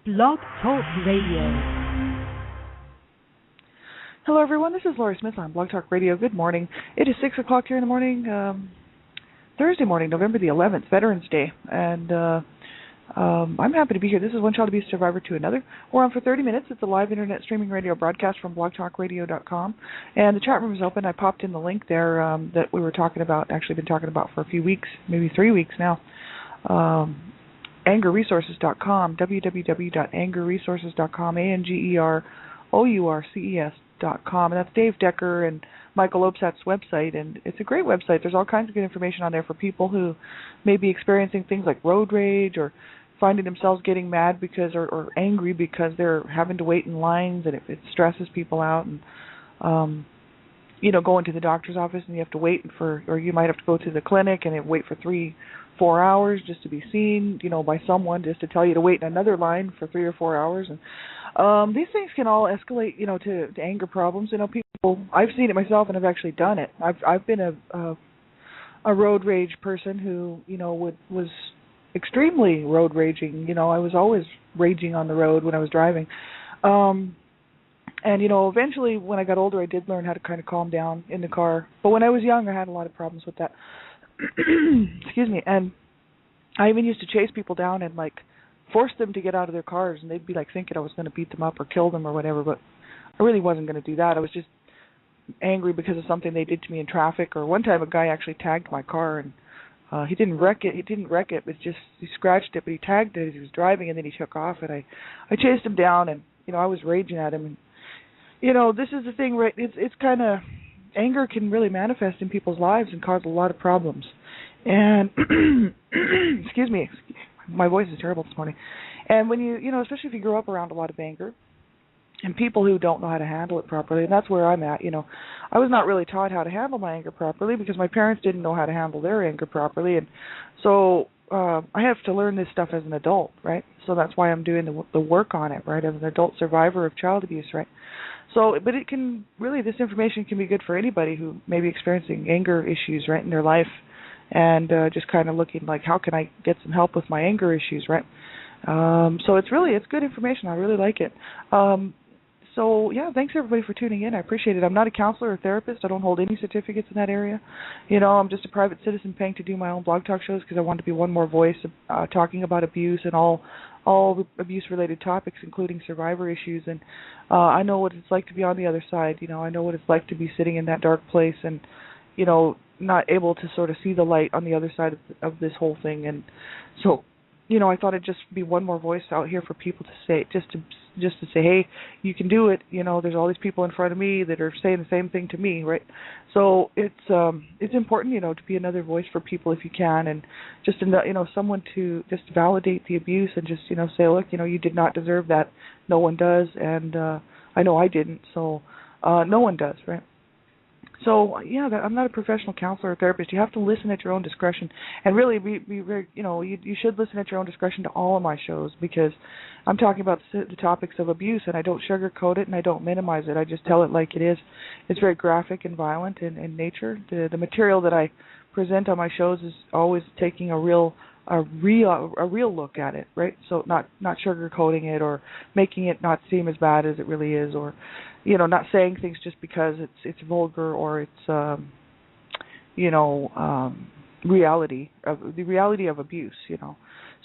Blog Talk Radio. Hello, everyone. This is Laurie Smith on Blog Talk Radio. Good morning. It is 6 o'clock here in the morning, Thursday morning, November the 11th, Veterans Day. And I'm happy to be here. This is One Child Abuse Survivor to Another. We're on for 30 minutes. It's a live internet streaming radio broadcast from blogtalkradio.com. And the chat room is open. I popped in the link there that we were talking about, actually been talking about for a few weeks, maybe 3 weeks now. Angerresources.com, www.angerresources.com, ANGEROURCES.com. And that's Dave Decker and Michael Opsat's website, and it's a great website. There's all kinds of good information on there for people who may be experiencing things like road rage or finding themselves getting mad because or angry because they're having to wait in lines, and it stresses people out. And going to the doctor's office and you have to wait or you might have to go to the clinic and wait for 3-4 hours just to be seen, by someone just to tell you to wait in another line for 3 or 4 hours. And these things can all escalate, to anger problems. People, I've seen it myself, and I've actually done it. I've been a road rage person who, was extremely road raging. I was always raging on the road when I was driving. And, eventually when I got older, I did learn how to kind of calm down in the car. But when I was young, I had a lot of problems with that. Excuse me. And I even used to chase people down and, force them to get out of their cars, and they'd be, thinking I was going to beat them up or kill them or whatever. But I really wasn't going to do that. I was just angry because of something they did to me in traffic. Or one time a guy actually tagged my car, and he didn't wreck it. It's just he scratched it, but he tagged it as he was driving, and then he took off. And I chased him down, and I was raging at him. And this is the thing, right? It's kind of, anger can really manifest in people's lives and cause a lot of problems. And excuse me, my voice is terrible this morning. And when especially if you grow up around a lot of anger and people who don't know how to handle it properly, and that's where I'm at. I was not really taught how to handle my anger properly because my parents didn't know how to handle their anger properly, and so I have to learn this stuff as an adult, right? So that's why I'm doing the work on it, right, as an adult survivor of child abuse, right? So, but it can really, this information can be good for anybody who may be experiencing anger issues, right, in their life, and just kind of looking how can I get some help with my anger issues, right? So it's good information. I really like it. So, yeah, thanks everybody for tuning in. I appreciate it. I'm not a counselor or therapist. I don't hold any certificates in that area. I'm just a private citizen paying to do my own blog talk shows because I want to be one more voice talking about abuse and all abuse-related topics, including survivor issues. And I know what it's like to be on the other side. I know what it's like to be sitting in that dark place and, not able to sort of see the light on the other side of this whole thing. And so, I thought it'd just be one more voice out here for people to say, just to say, hey, you can do it. There's all these people in front of me that are saying the same thing to me, right? So it's important, to be another voice for people if you can, and just someone to just validate the abuse and just say, look, you did not deserve that. No one does, and I know I didn't. So no one does, right? So, yeah, I'm not a professional counselor or therapist. You have to listen at your own discretion. And really, be very, you should listen at your own discretion to all of my shows because I'm talking about the topics of abuse, and I don't sugarcoat it and I don't minimize it. I just tell it like it is. It's very graphic and violent in nature. The material that I present on my shows is always taking a real look at it, right? So not sugarcoating it or making it not seem as bad as it really is, or not saying things just because it's vulgar or it's the reality of abuse,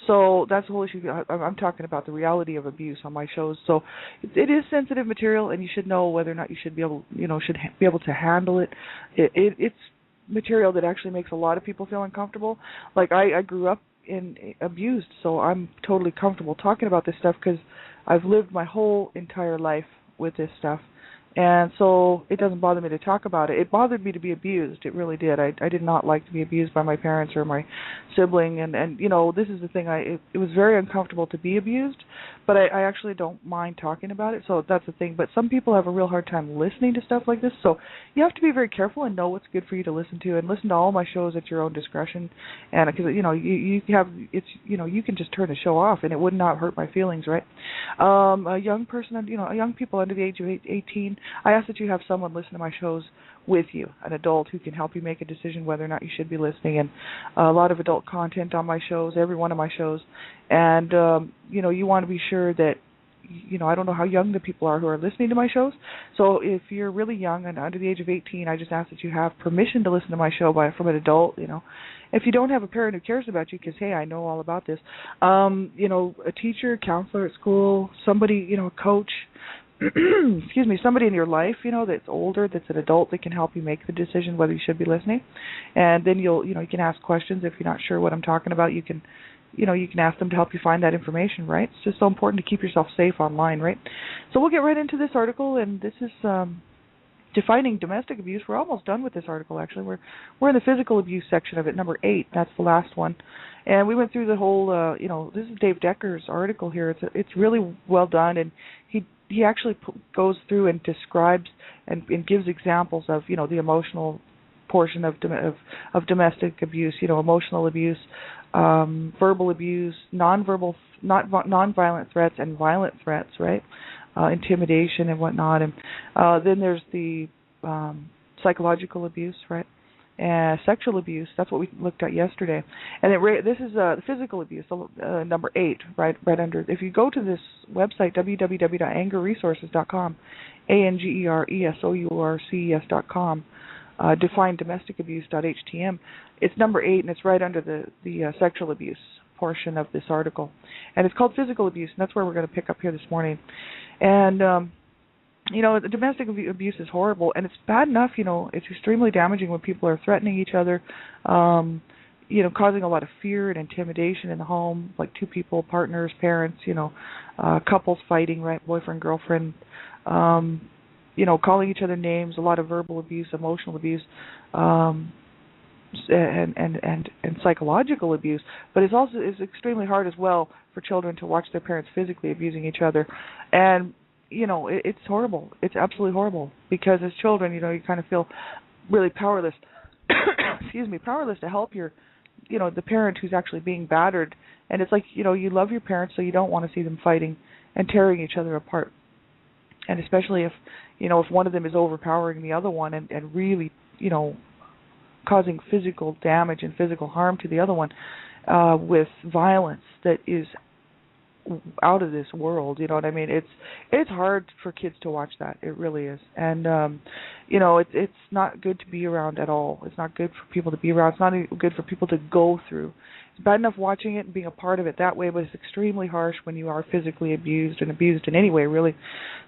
So that's the whole issue. I'm talking about the reality of abuse on my shows. So it is sensitive material, and you should know whether or not you should be able to handle it. It's material that actually makes a lot of people feel uncomfortable. I grew up abused, so I'm totally comfortable talking about this stuff because I've lived my whole entire life with this stuff. And so it doesn't bother me to talk about it. It bothered me to be abused. It really did. I did not like to be abused by my parents or my sibling. And this is the thing. It was very uncomfortable to be abused, but I actually don't mind talking about it. So that's the thing. But some people have a real hard time listening to stuff like this. So you have to be very careful and know what's good for you to listen to, and listen to all my shows at your own discretion. And because you can just turn the show off, and it would not hurt my feelings, right? A young person, young people under the age of 18. I ask that you have someone listen to my shows with you, an adult who can help you make a decision whether or not you should be listening. And a lot of adult content on my shows, every one of my shows. And, you want to be sure that, I don't know how young the people are who are listening to my shows. So if you're really young and under the age of 18, I just ask that you have permission to listen to my show from an adult, If you don't have a parent who cares about you because, hey, I know all about this, a teacher, counselor at school, somebody, a coach, excuse me, somebody in your life, that's older, that's an adult that can help you make the decision whether you should be listening. And then you can ask questions. If you're not sure what I'm talking about, you can ask them to help you find that information, right? It's just so important to keep yourself safe online, right? So we'll get right into this article, and this is defining domestic abuse. We're almost done with this article, actually. We're in the physical abuse section of it, number 8. That's the last one. And we went through the whole, this is Dave Decker's article here. It's really well done, and he actually goes through and describes and gives examples of, the emotional portion of domestic abuse, emotional abuse, verbal abuse, non-violent threats, and violent threats, right? Intimidation and whatnot. And then there's the psychological abuse, right? And sexual abuse. That's what we looked at yesterday. And this is physical abuse, number 8, right under. If you go to this website, www.angerresources.com, ANGERESOURCES.com, define domestic abuse.htm. It's number 8, and it's right under the sexual abuse portion of this article. And it's called physical abuse, and that's where we're going to pick up here this morning. And, the domestic abuse is horrible, and it's bad enough, it's extremely damaging when people are threatening each other, causing a lot of fear and intimidation in the home, like two people, partners, parents, couples fighting, right, boyfriend, girlfriend, calling each other names, a lot of verbal abuse, emotional abuse, and psychological abuse. But it's extremely hard as well for children to watch their parents physically abusing each other. And it's horrible. It's absolutely horrible, because as children, you kind of feel really powerless. Excuse me, powerless to help your, the parent who's actually being battered. And it's like, you love your parents, so you don't want to see them fighting and tearing each other apart. And especially if, if one of them is overpowering the other one and really, causing physical damage and physical harm to the other one with violence that is out of this world, you know what I mean? It's hard for kids to watch that. It really is. And it's not good to be around at all. It's not good for people to be around. It's not good for people to go through. It's bad enough watching it and being a part of it that way, but it's extremely harsh when you are physically abused and abused in any way, really.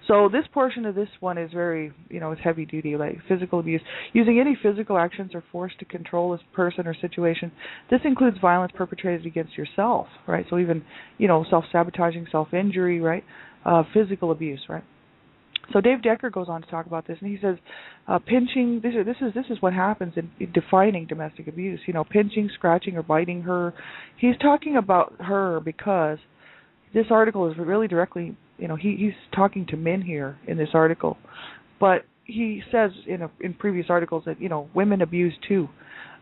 So this portion of this one is very, it's heavy duty, like physical abuse. Using any physical actions or force to control a person or situation. This includes violence perpetrated against yourself, right? So even, self-sabotaging, self-injury, right? Physical abuse, right? So Dave Decker goes on to talk about this, and he says, pinching. This is what happens in defining domestic abuse. Pinching, scratching, or biting her. He's talking about her because this article is really directly. He's talking to men here in this article, but he says in previous articles that women abuse too.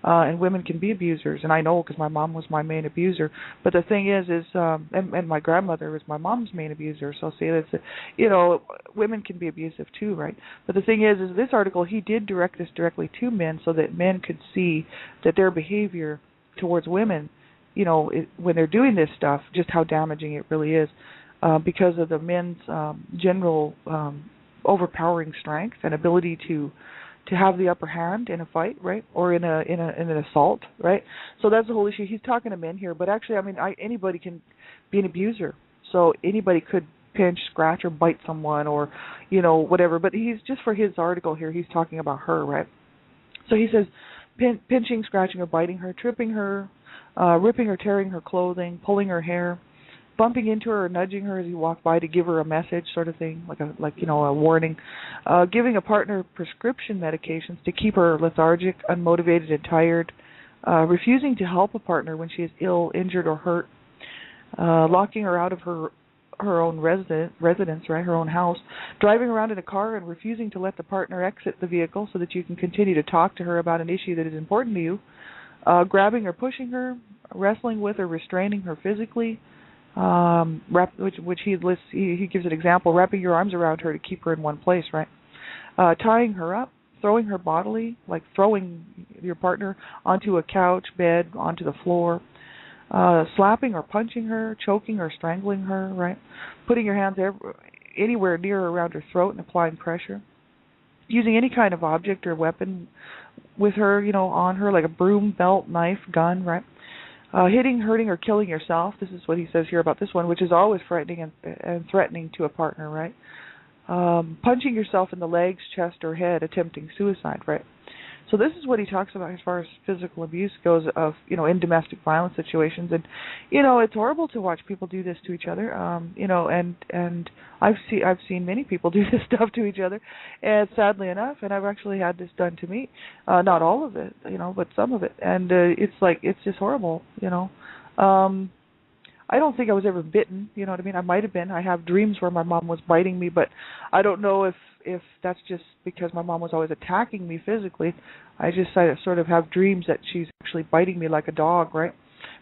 And women can be abusers, and I know because my mom was my main abuser. But the thing is and my grandmother was my mom's main abuser. So see, that's women can be abusive too, right? But the thing is this article, he did direct this directly to men so that men could see that their behavior towards women, when they're doing this stuff, just how damaging it really is, because of the men's general overpowering strength and ability to have the upper hand in a fight, right, or in an assault, right? So that's the whole issue. He's talking to men here, but actually, anybody can be an abuser. So anybody could pinch, scratch, or bite someone, or whatever. But he's just for his article here, he's talking about her, right? So he says, pinching, scratching, or biting her, tripping her, ripping or tearing her clothing, pulling her hair, bumping into her or nudging her as you walk by to give her a message, sort of thing, like a warning, giving a partner prescription medications to keep her lethargic, unmotivated, and tired, refusing to help a partner when she is ill, injured, or hurt, locking her out of her own residence, right, her own house, driving around in a car and refusing to let the partner exit the vehicle so that you can continue to talk to her about an issue that is important to you, grabbing or pushing her, wrestling with or restraining her physically, which he lists. He gives an example: wrapping your arms around her to keep her in one place, right? Tying her up, throwing her bodily, like throwing your partner onto a couch, bed, onto the floor, slapping or punching her, choking or strangling her, right? Putting your hands anywhere near or around her throat and applying pressure. Using any kind of object or weapon with her, on her, like a broom, belt, knife, gun, right? Hitting, hurting, or killing yourself. This is what he says here about this one, which is always frightening and threatening to a partner, right? Punching yourself in the legs, chest, or head, attempting suicide, right? So this is what he talks about as far as physical abuse goes of, in domestic violence situations. And, it's horrible to watch people do this to each other, and I've seen many people do this stuff to each other, and sadly enough, and I've actually had this done to me. Not all of it, but some of it. And it's just horrible, I don't think I was ever bitten, you know what I mean? I might have been. I have dreams where my mom was biting me, but I don't know if that's just because my mom was always attacking me physically. I sort of have dreams that she's actually biting me like a dog, right?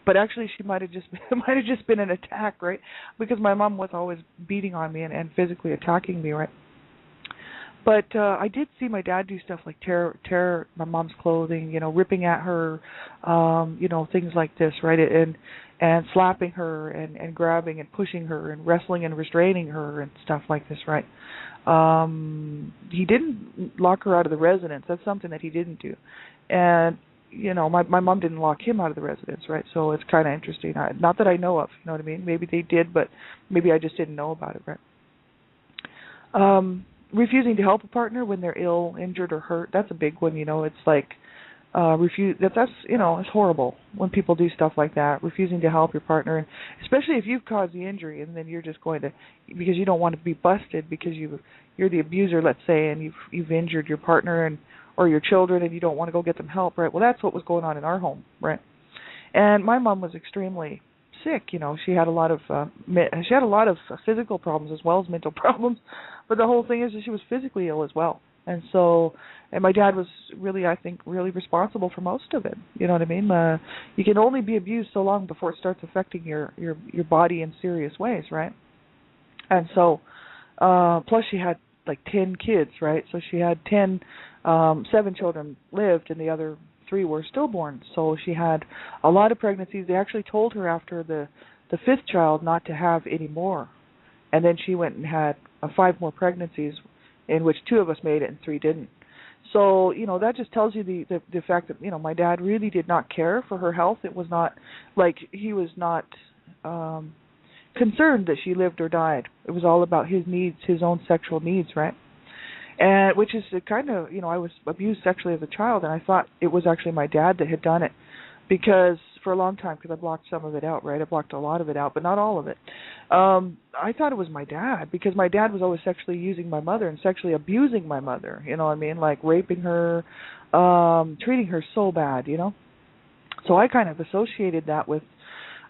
But actually she might have just been an attack, right? Because my mom was always beating on me and physically attacking me, right? But I did see my dad do stuff like tear my mom's clothing, ripping at her, things like this, right? And slapping her and grabbing and pushing her and wrestling and restraining her and stuff like this, right? He didn't lock her out of the residence. That's something that he didn't do. And, my mom didn't lock him out of the residence, right? So it's kind of interesting. Not that I know of, you know what I mean? Maybe they did, but maybe I just didn't know about it, right? Refusing to help a partner when they're ill, injured, or hurt. That's a big one, It's like it's horrible when people do stuff like that, refusing to help your partner, and especially if you've caused the injury and then you're just going to, because you don't want to be busted because you're the abuser, let's say, and you've injured your partner or your children and you don't want to go get them help, right? Well, that's what was going on in our home, right? And my mom was extremely sick. She had a lot of physical problems as well as mental problems, but the whole thing is that she was physically ill as well. And my dad was really, I think, really responsible for most of it. You know what I mean? You can only be abused so long before it starts affecting your body in serious ways, right? And so, plus she had like 10 kids, right? So she had 7 children lived, and the other 3 were stillborn. So she had a lot of pregnancies. They actually told her after the 5th child not to have any more, and then she went and had 5 more pregnancies, in which 2 of us made it and 3 didn't. So, that just tells you the fact that, my dad really did not care for her health. It was not like he was not concerned that she lived or died. It was all about his needs, his own sexual needs, right? And which is kind of, I was abused sexually as a child, and I thought it was actually my dad that had done it, because for a long time, because I blocked some of it out, right? I blocked a lot of it out, but not all of it. I thought it was my dad, because my dad was always sexually using my mother and sexually abusing my mother, you know what I mean? Like raping her, treating her so bad, So I kind of associated that with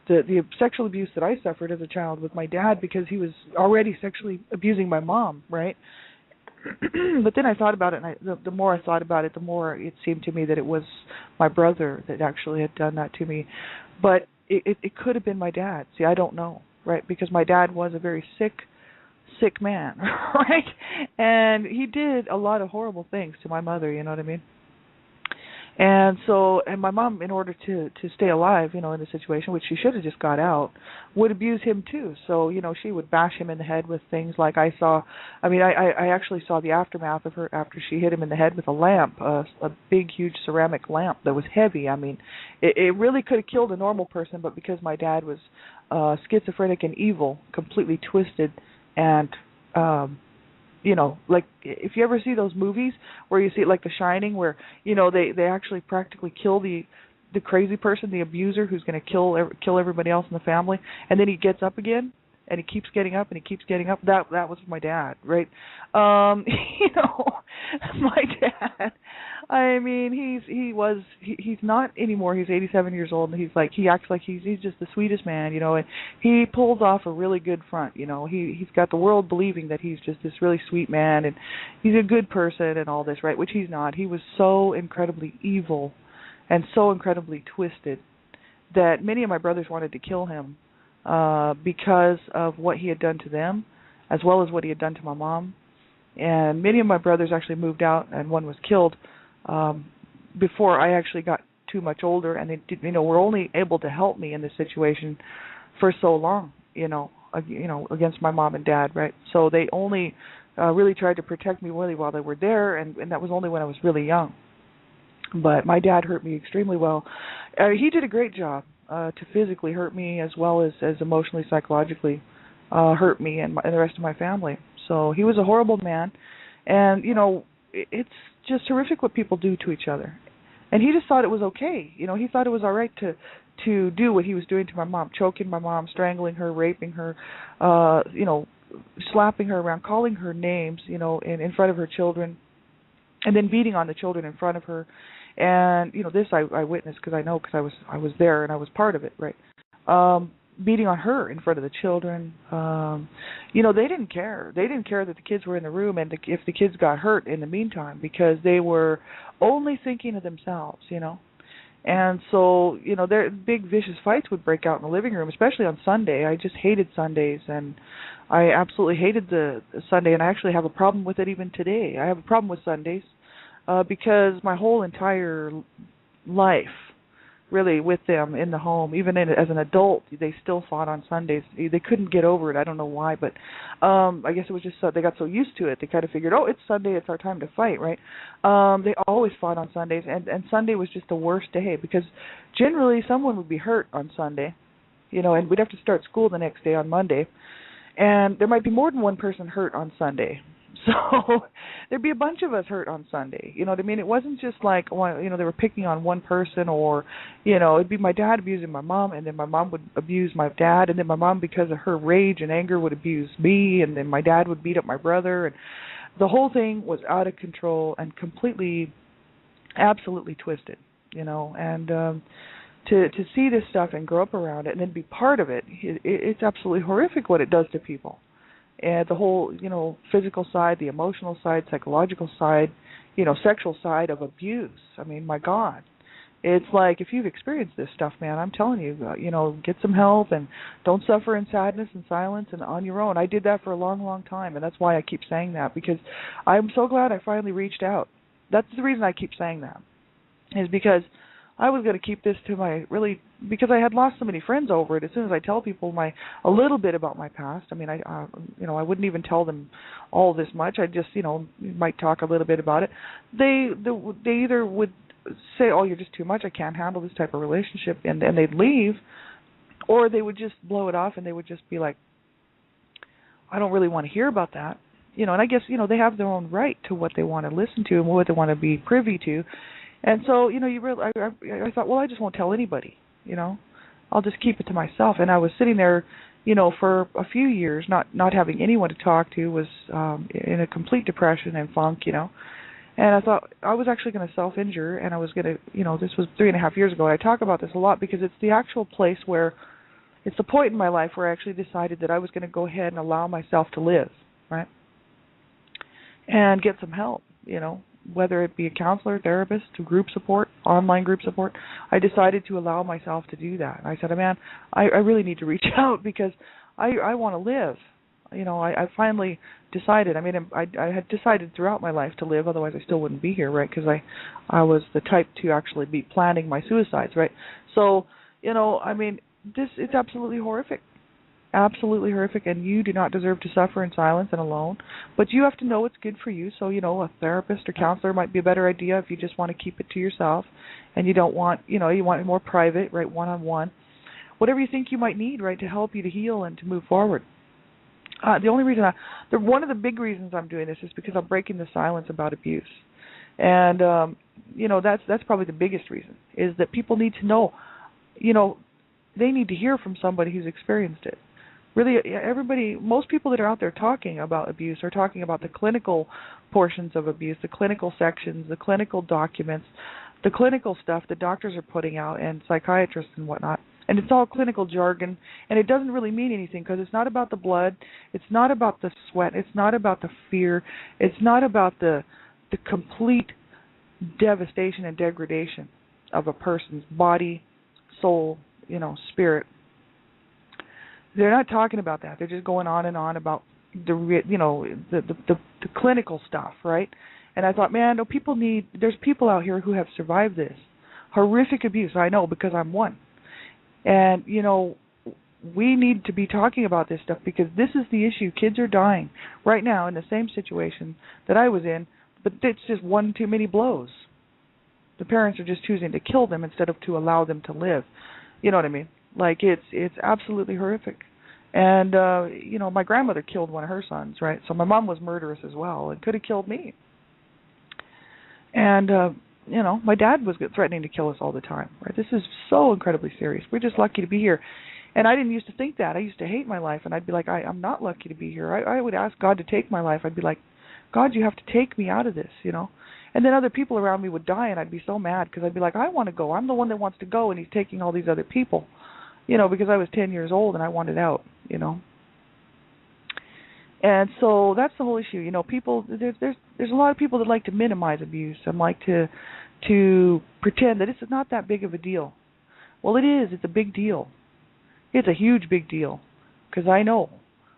the sexual abuse that I suffered as a child with my dad, because he was already sexually abusing my mom, right? But then I thought about it, and the more I thought about it, the more it seemed to me that it was my brother that actually had done that to me. But it could have been my dad. See, I don't know, right? Because my dad was a very sick man, right? And he did a lot of horrible things to my mother, you know what I mean? And my mom, in order to stay alive, in the situation, which she should have just got out, would abuse him too. So, she would bash him in the head with things like I actually saw the aftermath of her after she hit him in the head with a lamp, a big, huge ceramic lamp that was heavy. I mean, it really could have killed a normal person, but because my dad was schizophrenic and evil, completely twisted, and like if you ever see those movies where you see like The Shining, where they actually practically kill the crazy person, the abuser who's going to kill everybody else in the family, and then he gets up again and he keeps getting up and he keeps getting up. That was my dad, right? My dad. I mean, he's not anymore. He's 87 years old, and he acts like he's just the sweetest man, and he pulls off a really good front, He's got the world believing that he's just this really sweet man and he's a good person and all this, right? Which he's not. He was so incredibly evil and so incredibly twisted that many of my brothers wanted to kill him because of what he had done to them, as well as what he had done to my mom. And many of my brothers actually moved out, and one was killed before I actually got too much older, and they did, were only able to help me in this situation for so long, against my mom and dad, right? So they only really tried to protect me really while they were there, and that was only when I was really young. But my dad hurt me extremely well. He did a great job to physically hurt me as well as emotionally, psychologically hurt me and the rest of my family. So he was a horrible man, and it's just horrific what people do to each other. And he just thought it was okay. He thought it was all right to do what he was doing to my mom, choking my mom, strangling her, raping her, slapping her around, calling her names, in front of her children, and then beating on the children in front of her. And this I witnessed because I was there and I was part of it, right? Beating on her in front of the children. They didn't care. They didn't care that the kids were in the room and if the kids got hurt in the meantime, because they were only thinking of themselves, And so, their big vicious fights would break out in the living room, especially on Sunday. I just hated Sundays, and I absolutely hated the Sunday, and I actually have a problem with it even today. I have a problem with Sundays because my whole entire life, really, with them in the home, even as an adult, they still fought on Sundays. They couldn't get over it. I don't know why, but I guess it was just they got so used to it. They kind of figured, oh, it's Sunday, it's our time to fight, right? They always fought on Sundays, and Sunday was just the worst day because generally someone would be hurt on Sunday, and we'd have to start school the next day on Monday, and there might be more than one person hurt on Sunday. So there'd be a bunch of us hurt on Sunday. You know what I mean? It wasn't just like, they were picking on one person, or, it'd be my dad abusing my mom, and then my mom would abuse my dad, and then my mom, because of her rage and anger, would abuse me, and then my dad would beat up my brother. And the whole thing was out of control and completely, absolutely twisted, and to see this stuff and grow up around it and then be part of it, it's absolutely horrific what it does to people. And the whole, physical side, the emotional side, psychological side, sexual side of abuse. I mean, my God. It's like, if you've experienced this stuff, man, I'm telling you, get some help and don't suffer in sadness and silence and on your own. I did that for a long, long time, and that's why I keep saying that, because I'm so glad I finally reached out. That's the reason I keep saying that, is because I was going to keep this to because I had lost so many friends over it. As soon as I tell people a little bit about my past, I mean, I wouldn't even tell them all this much. I just, might talk a little bit about it. They either would say, oh, you're just too much, I can't handle this type of relationship, and they'd leave, or they would just blow it off and they would just be like, I don't really want to hear about that. And I guess, they have their own right to what they want to listen to and what they want to be privy to. And so, I thought, well, I just won't tell anybody, I'll just keep it to myself. And I was sitting there, for a few years, not having anyone to talk to, was in a complete depression and funk, And I thought I was actually going to self-injure, and I was going to, this was 3.5 years ago. And I talk about this a lot because it's the actual place where, it's the point in my life where I actually decided that I was going to go ahead and allow myself to live, right? And get some help, whether it be a counselor, therapist, group support, online group support. I decided to allow myself to do that. I said, man, I really need to reach out because I want to live. I finally decided. I mean, I had decided throughout my life to live, otherwise I still wouldn't be here, right? Because I was the type to actually be planning my suicides, right? So, I mean, it's absolutely horrific. Absolutely horrific, and you do not deserve to suffer in silence and alone. But you have to know what's good for you. So, a therapist or counselor might be a better idea if you just want to keep it to yourself, and you don't want, you want it more private, right, one-on-one. Whatever you think you might need, right, to help you to heal and to move forward. The only reason one of the big reasons I'm doing this is because I'm breaking the silence about abuse, and that's probably the biggest reason, is that people need to know, they need to hear from somebody who's experienced it. Really, most people that are out there talking about abuse are talking about the clinical portions of abuse, the clinical sections, the clinical documents, the clinical stuff that doctors are putting out and psychiatrists and whatnot. And it's all clinical jargon, and it doesn't really mean anything because it's not about the blood, it's not about the sweat, it's not about the fear, it's not about the complete devastation and degradation of a person's body, soul, spirit. They're not talking about that. They're just going on and on about the clinical stuff, right? And I thought, man, no, there's people out here who have survived this horrific abuse. I know because I'm one. And, we need to be talking about this stuff because this is the issue. Kids are dying right now in the same situation that I was in, but it's just one too many blows. The parents are just choosing to kill them instead of to allow them to live. You know what I mean? Like, it's absolutely horrific. And, my grandmother killed one of her sons, right? So my mom was murderous as well and could have killed me. And, my dad was threatening to kill us all the time, right? This is so incredibly serious. We're just lucky to be here. And I didn't used to think that. I used to hate my life, and I'd be like, I'm not lucky to be here. I would ask God to take my life. I'd be like, God, you have to take me out of this, And then other people around me would die, and I'd be so mad because I'd be like, I want to go. I'm the one that wants to go, and he's taking all these other people, because I was 10 years old and I wanted out, And so that's the whole issue. People, there's a lot of people that like to minimize abuse and like to pretend that it's not that big of a deal. Well, it is. It's a big deal. It's a huge big deal because I know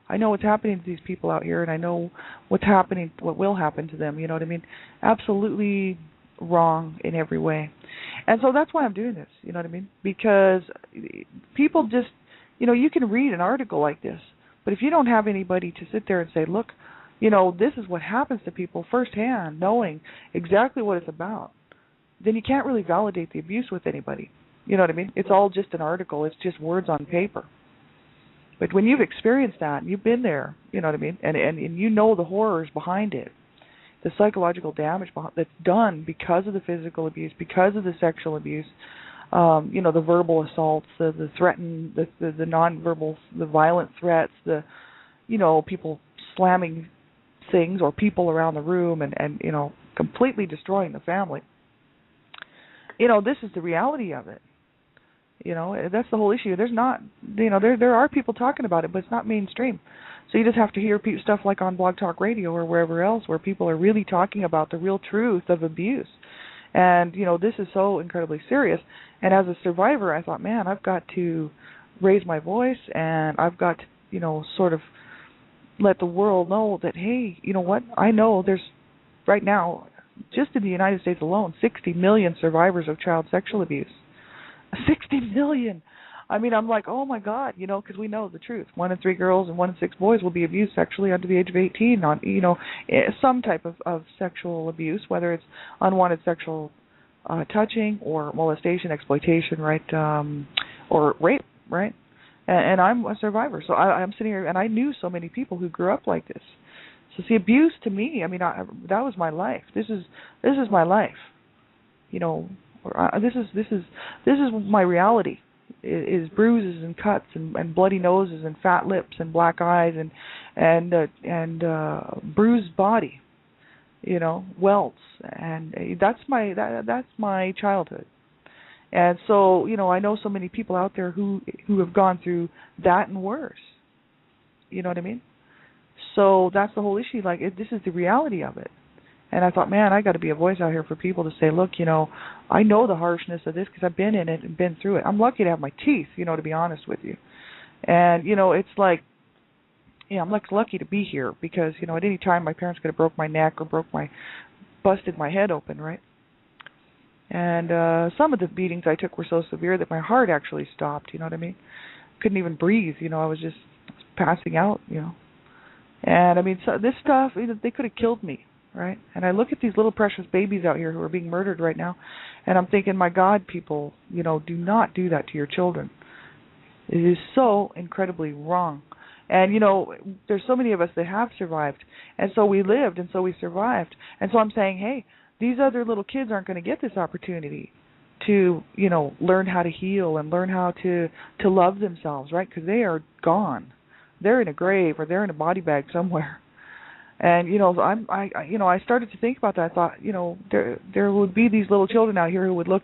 what's happening to these people out here, and I know what will happen to them. You know what I mean? Absolutely wrong in every way. And so that's why I'm doing this. You know what I mean? Because people just, you can read an article like this, but if you don't have anybody to sit there and say, look, this is what happens to people firsthand, knowing exactly what it's about, then you can't really validate the abuse with anybody. You know what I mean? It's all just an article. It's just words on paper. But when you've experienced that, and you've been there, you know what I mean, and you know the horrors behind it, the psychological damage that's done because of the physical abuse, because of the sexual abuse, the verbal assaults, the nonverbal, the violent threats, the, people slamming things or people around the room and completely destroying the family. This is the reality of it. That's the whole issue. There's not, there are people talking about it, but it's not mainstream. So you just have to hear stuff like on Blog Talk Radio or wherever else where people are really talking about the real truth of abuse. And, this is so incredibly serious. And as a survivor, I thought, man, I've got to raise my voice and I've got to, sort of let the world know that, hey, you know what? I know there's right now, just in the United States alone, 60 million survivors of child sexual abuse. 60 million. I mean, I'm like, oh my God, because we know the truth. 1 in 3 girls and 1 in 6 boys will be abused sexually under the age of 18 on, some type of sexual abuse, whether it's unwanted sexual touching or molestation, exploitation, right, or rape, right? And I'm a survivor, so I'm sitting here, and I knew so many people who grew up like this. So see, abuse to me, I mean, that was my life. This is my life. This is my reality. Is bruises and cuts and bloody noses and fat lips and black eyes and bruised body, welts, and that's my childhood. And so I know so many people out there who have gone through that and worse. You know what I mean? So that's the whole issue. Like this is the reality of it. And I thought, man, I got to be a voice out here for people to say, look, I know the harshness of this because I've been in it and been through it. I'm lucky to have my teeth, to be honest with you. And, it's like, I'm lucky to be here because, at any time my parents could have broke my neck or busted my head open, right? And some of the beatings I took were so severe that my heart actually stopped, you know what I mean? Couldn't even breathe, I was just passing out, And, I mean, so this stuff, they could have killed me. Right? And I look at these little precious babies out here who are being murdered right now, and I'm thinking, my God, people, do not do that to your children. It is so incredibly wrong. And, there's so many of us that have survived, and so we lived, and so we survived. And so I'm saying, hey, these other little kids aren't going to get this opportunity to, learn how to heal and learn how to love themselves, right? Because they are gone. They're in a grave or they're in a body bag somewhere. And I started to think about that. I thought, there would be these little children out here who would look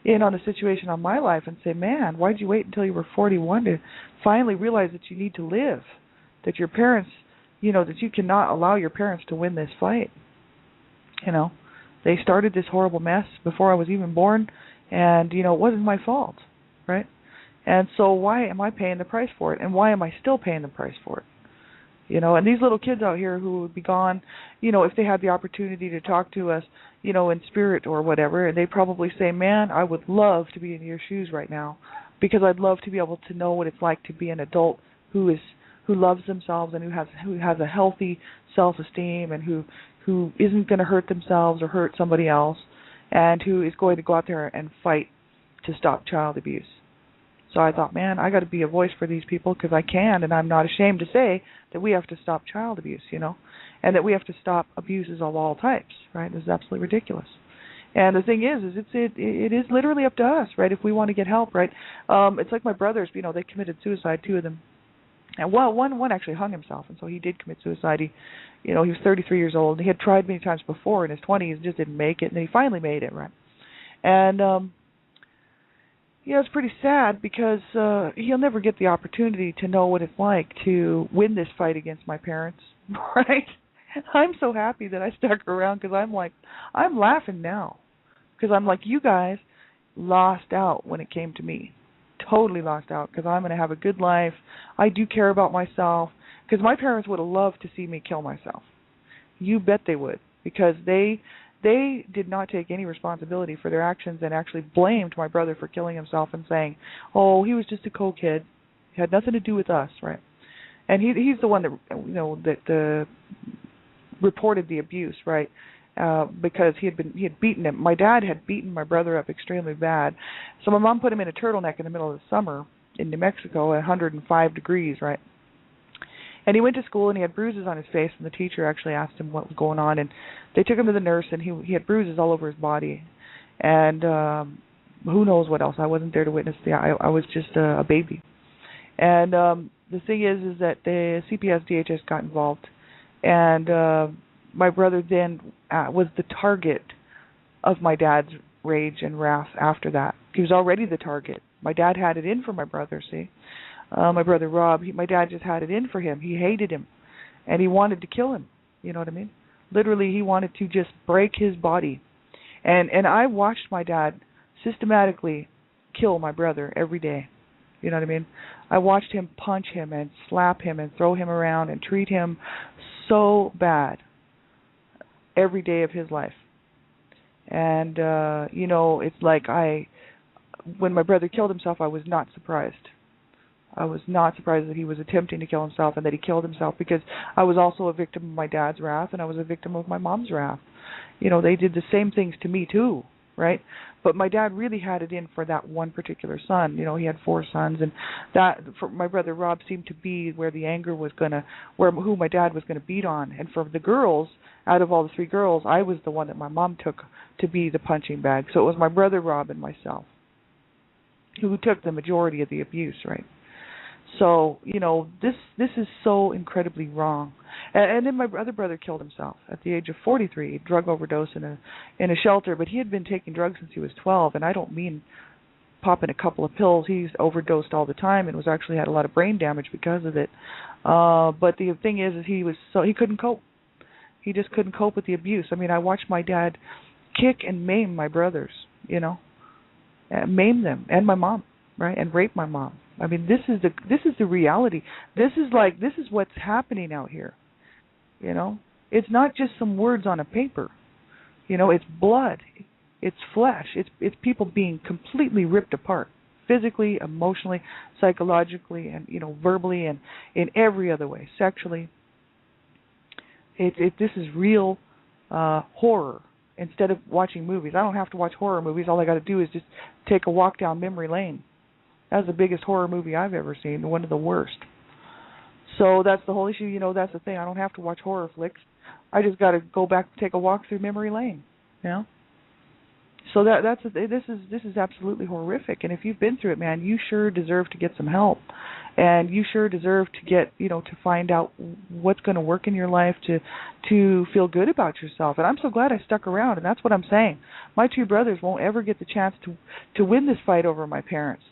in on a situation on my life and say, "Man, why'd you wait until you were 41 to finally realize that you need to live? That your parents, that you cannot allow your parents to win this fight." They started this horrible mess before I was even born, and it wasn't my fault, right? And so why am I paying the price for it? And why am I still paying the price for it? And these little kids out here who would be gone, if they had the opportunity to talk to us, in spirit or whatever, and they'd probably say, man, I would love to be in your shoes right now, because I'd love to be able to know what it's like to be an adult who loves themselves and who has a healthy self-esteem, and who isn't going to hurt themselves or hurt somebody else, and who is going to go out there and fight to stop child abuse. So I thought, man, I got to be a voice for these people, because I can, and I'm not ashamed to say that we have to stop child abuse, and that we have to stop abuses of all types, right? This is absolutely ridiculous. And the thing is it is literally up to us, right, if we want to get help, right? It's like my brothers, they committed suicide, two of them. And one actually hung himself, and so he did commit suicide. He was 33 years old. He had tried many times before in his 20s and just didn't make it, and then he finally made it, right? And it's pretty sad, because he'll never get the opportunity to know what it's like to win this fight against my parents, right? I'm so happy that I stuck around, because I'm laughing now, because I'm like, you guys lost out when it came to me. Totally lost out, because I'm going to have a good life. I do care about myself, because my parents would have loved to see me kill myself. You bet they would, because they did not take any responsibility for their actions, and actually blamed my brother for killing himself and saying, oh, he was just a co-kid. It had nothing to do with us, right? And he's the one that reported the abuse, right? Because he had beaten him. My dad had beaten my brother up extremely bad. So my mom put him in a turtleneck in the middle of the summer in New Mexico at 105 degrees, right? And he went to school, and he had bruises on his face, and the teacher actually asked him what was going on, and they took him to the nurse, and he had bruises all over his body. And who knows what else. I wasn't there to witness I was just a baby. And the thing is that the CPS DHS got involved, and my brother then was the target of my dad's rage and wrath after that. He was already the target. My dad had it in for my brother, see? My brother Rob, my dad just had it in for him. He hated him, and he wanted to kill him. You know what I mean? Literally, he wanted to just break his body. And I watched my dad systematically kill my brother every day. You know what I mean? I watched him punch him and slap him and throw him around and treat him so bad every day of his life. And, it's like when my brother killed himself, I was not surprised. I was not surprised that he was attempting to kill himself and that he killed himself, because I was also a victim of my dad's wrath, and I was a victim of my mom's wrath. They did the same things to me too, right? But my dad really had it in for that one particular son. He had 4 sons, and that for my brother Rob seemed to be where the anger was who my dad was gonna beat on. And for the girls, out of all the 3 girls, I was the one that my mom took to be the punching bag. So it was my brother Rob and myself who took the majority of the abuse, right? So, this is so incredibly wrong. And then my other brother killed himself at the age of 43, drug overdose in a shelter. But he had been taking drugs since he was 12, and I don't mean popping a couple of pills. He's overdosed all the time and was actually had a lot of brain damage because of it. But the thing is he couldn't cope. He just couldn't cope with the abuse. I mean, I watched my dad kick and maim my brothers, maim them, and my mom, right, and rape my mom. I mean, this is the reality. This is what's happening out here. It's not just some words on a paper. It's blood, it's flesh, it's people being completely ripped apart, physically, emotionally, psychologically, and verbally, and in every other way, sexually. This is real horror. Instead of watching movies, I don't have to watch horror movies. All I got to do is just take a walk down memory lane. That's the biggest horror movie I've ever seen, one of the worst. So that's the whole issue. That's the thing. I don't have to watch horror flicks. I just got to go back and take a walk through memory lane. So this is absolutely horrific. And if you've been through it, man, you sure deserve to get some help, and you sure deserve to get to find out what's going to work in your life to feel good about yourself. And I'm so glad I stuck around. And that's what I'm saying. My 2 brothers won't ever get the chance to win this fight over my parents.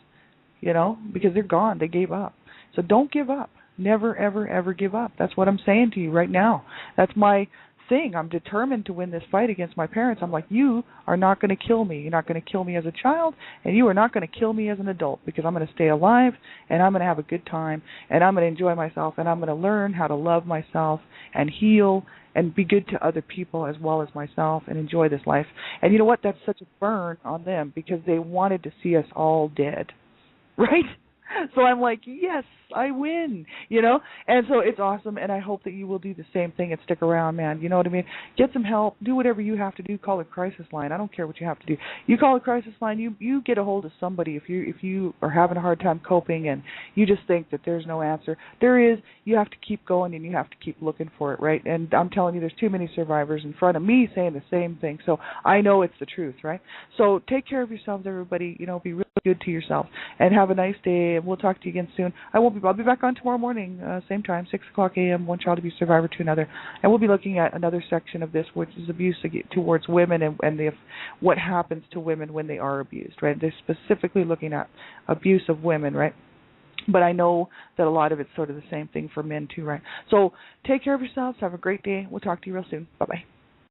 Because they're gone. They gave up. So don't give up. Never, ever, ever give up. That's what I'm saying to you right now. That's my thing. I'm determined to win this fight against my parents. I'm like, you are not going to kill me. You're not going to kill me as a child, and you are not going to kill me as an adult, because I'm going to stay alive, and I'm going to have a good time, and I'm going to enjoy myself, and I'm going to learn how to love myself and heal and be good to other people as well as myself and enjoy this life. And you know what? That's such a burn on them, because they wanted to see us all dead, right? So I'm like, yes, I win, you know? And so it's awesome, and I hope that you will do the same thing and stick around, man. You know what I mean? Get some help. Do whatever you have to do. Call a crisis line. I don't care what you have to do. You call a crisis line. You get a hold of somebody if you are having a hard time coping and you just think that there's no answer. There is. You have to keep going, and you have to keep looking for it, right? And I'm telling you, there's too many survivors in front of me saying the same thing, so I know it's the truth, right? So take care of yourselves, everybody. You know, be really good to yourself, and have a nice day. We'll talk to you again soon. I'll be back on tomorrow morning, same time, 6 o'clock a.m., one child abuse survivor to another. And we'll be looking at another section of this, which is abuse towards women and what happens to women when they are abused, right? They're specifically looking at abuse of women, right? But I know that a lot of it's sort of the same thing for men too, right? So take care of yourselves. Have a great day. We'll talk to you real soon. Bye-bye.